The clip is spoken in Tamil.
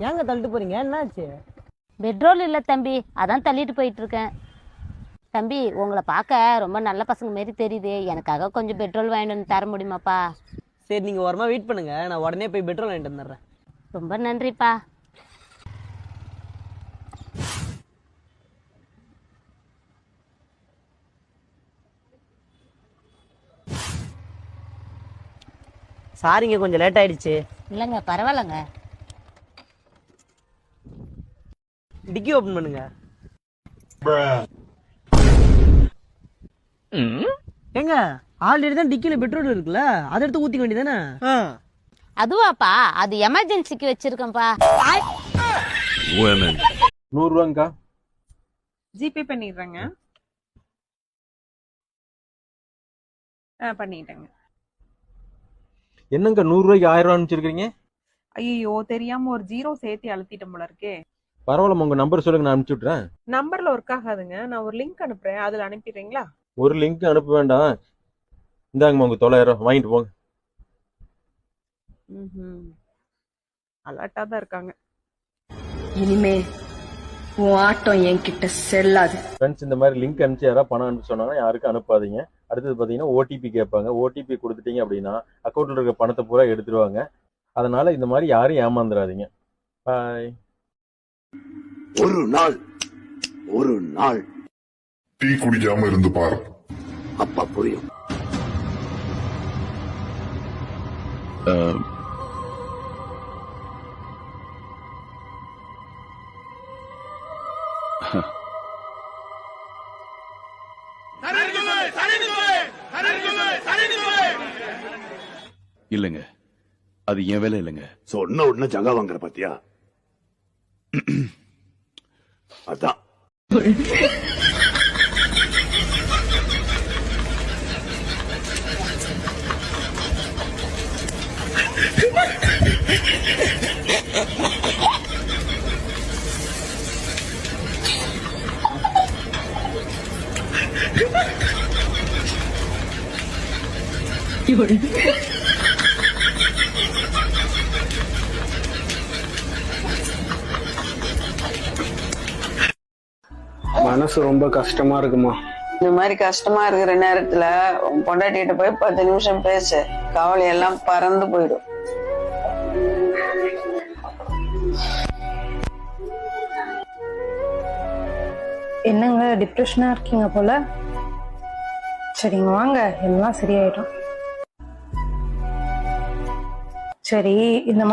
ஏங்க தள்ளிட்டு போறீங்க, என்னாச்சு? பெட்ரோல் இல்லை தம்பி, அதான் தள்ளிட்டு போயிட்டு இருக்கேன். தம்பி, உங்களை பார்க்க ரொம்ப நல்ல பசங்க மாரி தெரியுது, எனக்காக கொஞ்சம் பெட்ரோல் வாங்கிட்டு வந்து தர முடியுமாப்பா? சரி, நீங்க ஓரமா வெயிட் பண்ணுங்க, நான் உடனே போய் பெட்ரோல் வாங்கிட்டு வந்துடுறேன். ரொம்ப நன்றிப்பா. சாரிங்க, கொஞ்சம் லேட் ஆயிடுச்சு. இல்லைங்க, பரவாயில்லைங்க. டிக்கி ஓபன் பண்ணுங்க. ஏங்க, ஆல்ரெடி தான் டிக்கில பெட்ரோல் இருக்குல்ல, அதை எடுத்து ஊத்திக்க வேண்டியதானே? அதுவாப்பா, அது எமர்ஜென்சிக்கு வச்சிருக்கேன்ப்பா. 100 ரூபாங்கக்கா. ஜிபே பண்ணிடுறேங்க. பண்ணிட்டேங்க. என்னங்க 100 ரூபாய்க்கு 1000 ரூபாய் அனுப்பிச்சிருக்கீங்க? ஐயோ, தெரியாம ஒரு ஜீரோ சேர்த்து அழுத்திட்டேன் போல இருக்கே. பரவாயில்ல, உங்க நம்பர் சொல்லுங்க, நான் அனுப்பிச்சு விட்டுறேன். நம்பர்ல ஒர்க் ஆகாதுங்க, நான் ஒரு லிங்க் அனுப்புறேன், அதுல அனுப்பிடுறீங்களா? ஒரு லிங்க் அனுப்ப வேண்டாம், இந்தாங்கம்மா உங்க 900 வாங்கிட்டு போங்க. அலர்ட்டா தான் இருக்காங்க. இனிமே உன் ஆட்டம் என்கிட்ட செல்லாது. ஃப்ரெண்ட்ஸ், இந்த மாதிரி லிங்க் அனுப்பிச்சு யாராவது பணம் அனுப்ப சொன்னாங்கன்னா யாருக்கும் அனுப்பாதீங்க. அடுத்தது பார்த்தீங்கன்னா ஓடிபி கேட்பாங்க. ஓடிபி கொடுத்துட்டீங்க அப்படின்னா அக்கௌண்ட்டில் இருக்க பணத்தை பூரா எடுத்துருவாங்க. அதனால இந்த மாதிரி யாரும் ஏமாந்துடாதீங்க. பாய். ஒரு நாள் டீ குடிக்காம இருந்து பாரு, அப்பா புரியும். இல்லங்க, அது என் வேலை இல்லைங்க. சொன்ன உடனே ஜகா வாங்குற பாத்தியா? அதான் மனசு ரொம்ப கஷ்டமா இருக்குமா? இந்த மாதிரி கஷ்டமா இருக்கிற நேரத்துல உன் பொண்டாட்டிகிட்ட போய் 10 நிமிஷம் பேசு, கவலை எல்லாம் பறந்து போயிடும். என்னங்க டிப்ரெஷனா இருக்கீங்க போல? சரிங்க, வாங்க, எல்லாம் சரியாயிடும். சரி, இந்த